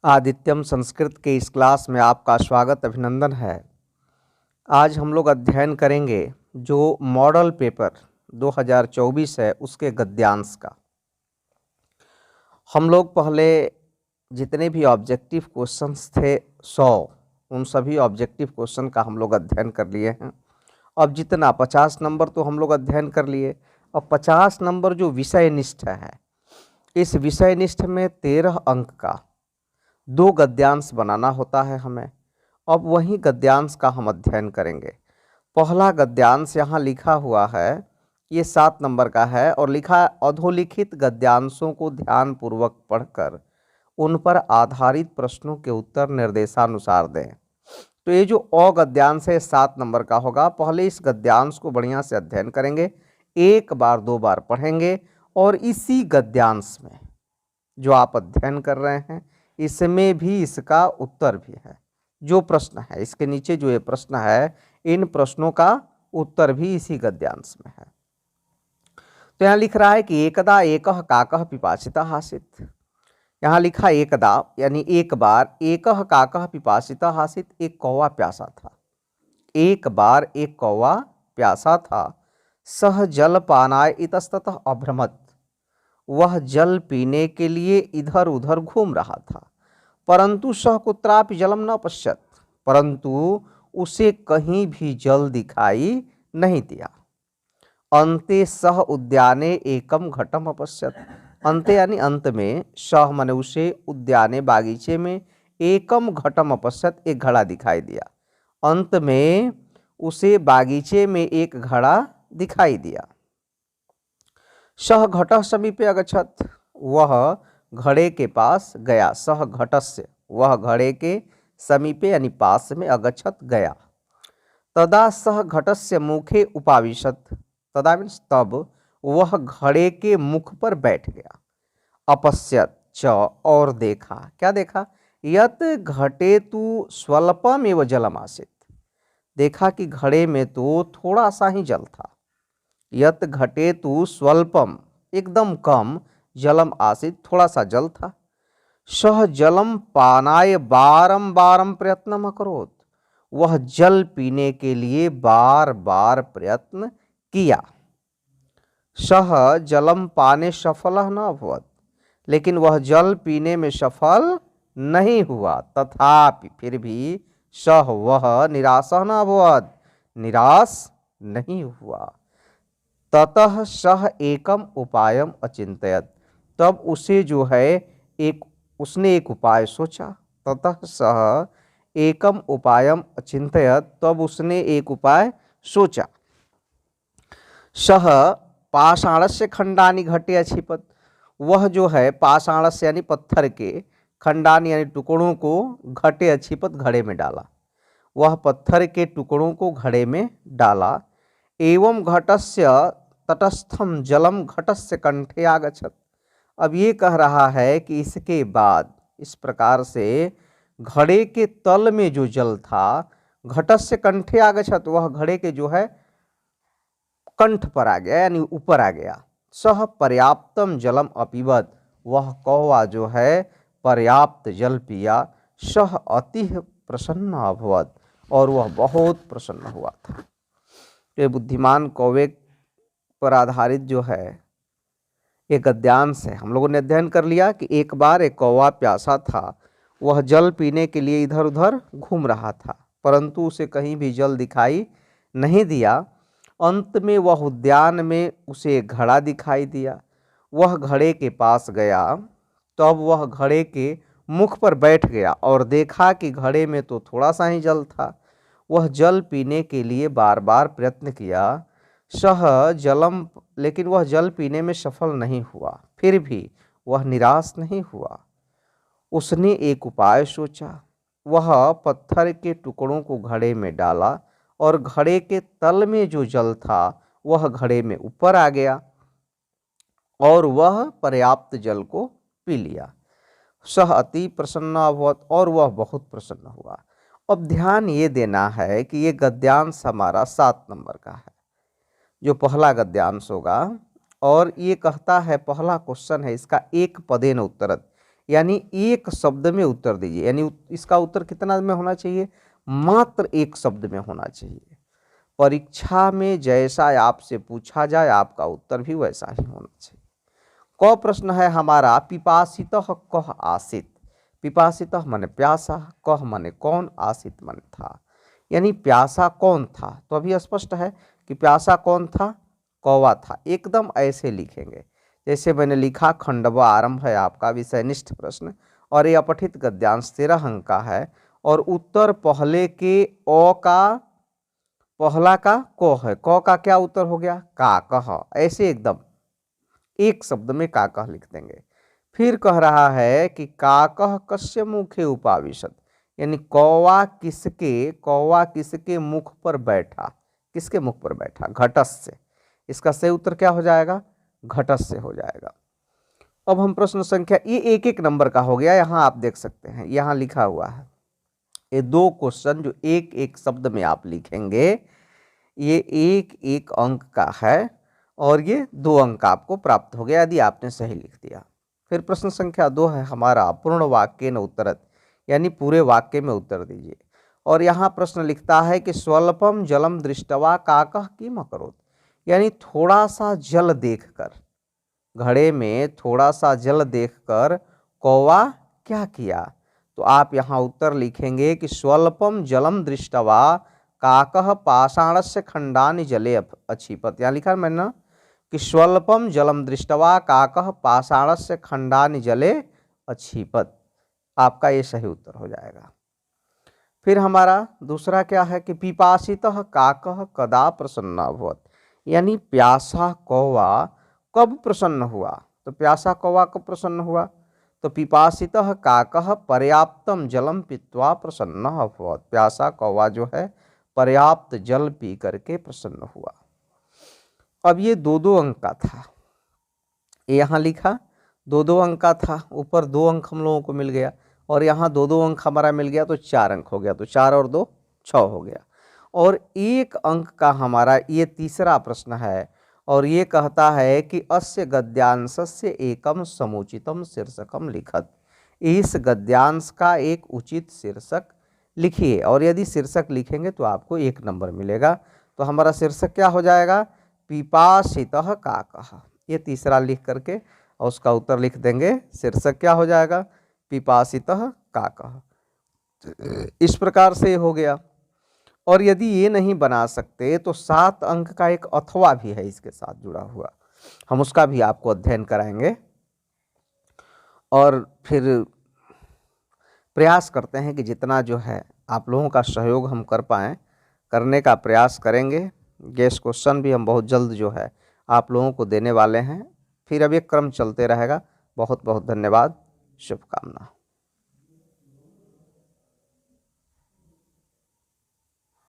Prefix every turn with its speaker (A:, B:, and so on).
A: आदित्यम संस्कृत के इस क्लास में आपका स्वागत अभिनंदन है। आज हम लोग अध्ययन करेंगे जो मॉडल पेपर 2024 है उसके गद्यांश का। हम लोग पहले जितने भी ऑब्जेक्टिव क्वेश्चंस थे 100 उन सभी ऑब्जेक्टिव क्वेश्चन का हम लोग अध्ययन कर लिए हैं। अब जितना 50 नंबर तो हम लोग अध्ययन कर लिए। अब 50 नंबर जो विषय निष्ठ है, इस विषय निष्ठ में 13 अंक का 2 गद्यांश बनाना होता है हमें। अब वही गद्यांश का हम अध्ययन करेंगे। पहला गद्यांश यहाँ लिखा हुआ है, ये 7 नंबर का है और लिखा अधोलिखित गद्यांशों को ध्यानपूर्वक पढ़कर उन पर आधारित प्रश्नों के उत्तर निर्देशानुसार दें। तो ये जो गद्यांश है 7 नंबर का होगा। पहले इस गद्यांश को बढ़िया से अध्ययन करेंगे, एक बार 2 बार पढ़ेंगे और इसी गद्यांश में जो आप अध्ययन कर रहे हैं इसमें भी इसका उत्तर भी है। जो प्रश्न है इसके नीचे जो ये प्रश्न है, इन प्रश्नों का उत्तर भी इसी गद्यांश में है। तो यहाँ लिख रहा है कि एकदा एकः काकः पिपासितः आसीत्। यहाँ लिखा एकदा यानी एक बार, एकः काकः पिपासितः आसीत्, एक कौवा प्यासा था। एक बार एक कौवा प्यासा था। सह जल पानाय इतस्ततः अभ्रमत्, वह जल पीने के लिए इधर उधर घूम रहा था। परंतु सह कुत्रापि जलम न पश्यत, परंतु उसे कहीं भी जल दिखाई नहीं दिया। अन्ते सह उद्याने एकम घटम अपश्यत, अंते यानी अंत में, सह माने उसे, उद्याने बागीचे में, एकम घटम अपश्यत एक घड़ा दिखाई दिया। अंत में उसे बागीचे में एक घड़ा दिखाई दिया। सह घटः समीपे अगच्छत, वह घड़े के पास गया। सह घटस्य, वह घड़े के समीपे यानी पास में, अगच्छत गया। तदा सह घटस्य मुखे उपाविशत, तदा मीन्स तब, वह घड़े के मुख पर बैठ गया। अपश्यत च, और देखा, क्या देखा? यत घटे तु स्वल्पम एव जलम आसीत्, देखा कि घड़े में तो थोड़ा सा ही जल था। यत घटे तु स्वल्पम, एकदम कम, जलम आसीत्, थोड़ा सा जल था। सह जलम पानाय बारंबारम प्रयत्न अकरोत्, वह जल पीने के लिए बार बार प्रयत्न किया। सह जलम पाने सफलः न अभवत्, लेकिन वह जल पीने में सफल नहीं हुआ। तथापि फिर भी, सह वह, निराशः न अभवत्, निराश नहीं हुआ। ततः सह एकम उपायम अचिंतयत, तब उसे जो है उसने एक उपाय सोचा। ततः सह एकम उपायम अचिंतयत, तब उसने एक उपाय सोचा। सह पाषाणस्य खंडानि घटे अक्षिपत, वह जो है पाषाणस्य यानी पत्थर के, खंडानि यानी टुकड़ों को, घटे अक्षिपत घड़े में डाला। वह पत्थर के टुकड़ों को घड़े में डाला। एवं घटस्य तटस्थम जलम घटस्य कंठे आगच्छत, अब ये कह रहा है कि इसके बाद, इस प्रकार से घड़े के तल में जो जल था, घटस्य कंठे आगच्छत, वह घड़े के जो है कंठ पर आ गया यानी ऊपर आ गया। सह पर्याप्तम जलम अपीबत, वह कौवा जो है पर्याप्त जल पिया। सह अति प्रसन्न अभवत, और वह बहुत प्रसन्न हुआ था। ये बुद्धिमान कौवे पर आधारित जो है ये गद्यांश है। हम लोगों ने अध्ययन कर लिया कि एक बार एक कौवा प्यासा था, वह जल पीने के लिए इधर उधर घूम रहा था, परंतु उसे कहीं भी जल दिखाई नहीं दिया। अंत में वह उद्यान में उसे एक घड़ा दिखाई दिया। वह घड़े के पास गया, तब वह घड़े के मुख पर बैठ गया और देखा कि घड़े में तो थोड़ा सा ही जल था। वह जल पीने के लिए बार बार प्रयत्न किया। सह जलम, लेकिन वह जल पीने में सफल नहीं हुआ। फिर भी वह निराश नहीं हुआ। उसने एक उपाय सोचा। वह पत्थर के टुकड़ों को घड़े में डाला और घड़े के तल में जो जल था वह घड़े में ऊपर आ गया और वह पर्याप्त जल को पी लिया। सह अति प्रसन्न अभवत, और वह बहुत प्रसन्न हुआ। अब ध्यान ये देना है कि ये गद्यांश हमारा 7 नंबर का है, जो पहला गद्यांश होगा। और ये कहता है, पहला क्वेश्चन है इसका, एक पदेन उत्तरत, यानी एक शब्द में उत्तर दीजिए, यानी इसका उत्तर कितना में होना चाहिए, मात्र एक शब्द में होना चाहिए। परीक्षा में जैसा आपसे पूछा जाए आपका उत्तर भी वैसा ही होना चाहिए। क प्रश्न है हमारा, पिपासितः कः आसीत्। पिपासितः माने प्यासा, कः माने कौन, आसीत् माने था, यानी प्यासा कौन था। तो अभी स्पष्ट है कि प्यासा कौन था, कौवा था। एकदम ऐसे लिखेंगे जैसे मैंने लिखा। खंडवा आरंभ है आपका विषयनिष्ठ प्रश्न और ये अपठित गद्यांश 13 अंक का है और उत्तर पहले के ओ का, पहला का को है, क का क्या उत्तर हो गया, का कह। ऐसे एकदम एक शब्द में का कह लिख देंगे। फिर कह रहा है कि काकह कस्य मुखे उपाविशत, यानी कौवा किसके मुख पर बैठा, किसके मुख पर बैठा, घटस्य। इसका सही उत्तर क्या हो जाएगा, घटस्य हो जाएगा। अब हम प्रश्न संख्या, ये एक एक नंबर का हो गया, यहाँ आप देख सकते हैं यहाँ लिखा हुआ है। ये 2 क्वेश्चन जो एक एक शब्द में आप लिखेंगे, ये एक एक अंक का है और ये 2 अंक आपको प्राप्त हो गया यदि आपने सही लिख दिया। फिर प्रश्न संख्या 2 है हमारा, पूर्ण वाक्य न उत्तरत, यानी पूरे वाक्य में उत्तर दीजिए। और यहाँ प्रश्न लिखता है कि स्वल्पम जलम दृष्टवा काकः किम अकरोत्, यानी थोड़ा सा जल देखकर, घड़े में थोड़ा सा जल देखकर कौवा क्या किया। तो आप यहाँ उत्तर लिखेंगे कि स्वल्पम जलम दृष्टवा काकः पाषाणस्य खंडानि जले अक्षिपत। यहाँ लिखा है मैंने ना कि स्वल्पम जलम दृष्टवा काकः पाषाणस्य खंडानि जले अक्षिपत। आपका ये सही उत्तर हो जाएगा। फिर हमारा दूसरा क्या है कि पिपासितः काकः कदा प्रसन्न अभवत्, यानी प्यासा कौवा कब प्रसन्न हुआ। तो प्यासा कौवा कब प्रसन्न हुआ, तो पिपासितः काकः पर्याप्तम जलम पीत्वा प्रसन्न अभवत्। प्यासा कौवा जो है पर्याप्त जल पी करके प्रसन्न हुआ। अब ये 2-2 अंक का था, यहाँ लिखा 2-2 अंक का था, ऊपर 2 अंक हम लोगों को मिल गया और यहाँ 2-2 अंक हमारा मिल गया तो 4 अंक हो गया। तो 4 और 2 6 हो गया। और 1 अंक का हमारा ये तीसरा प्रश्न है और ये कहता है कि अस्य गद्यांशस्य एकम समुचितम शीर्षकम लिखत। इस गद्यांश का एक उचित शीर्षक लिखिए और यदि शीर्षक लिखेंगे तो आपको 1 नंबर मिलेगा। तो हमारा शीर्षक क्या हो जाएगा, पिपासितः काकः। ये तीसरा लिख करके और उसका उत्तर लिख देंगे। शीर्षक क्या हो जाएगा, पिपासितः काकः। इस प्रकार से हो गया। और यदि ये नहीं बना सकते तो 7 अंक का एक अथवा भी है इसके साथ जुड़ा हुआ, हम उसका भी आपको अध्ययन कराएंगे। और फिर प्रयास करते हैं कि जितना जो है आप लोगों का सहयोग हम कर पाएँ, करने का प्रयास करेंगे। गेस्ट क्वेश्चन भी हम बहुत जल्द जो है आप लोगों को देने वाले हैं। फिर अब एक क्रम चलते रहेगा। बहुत बहुत धन्यवाद, शुभकामना।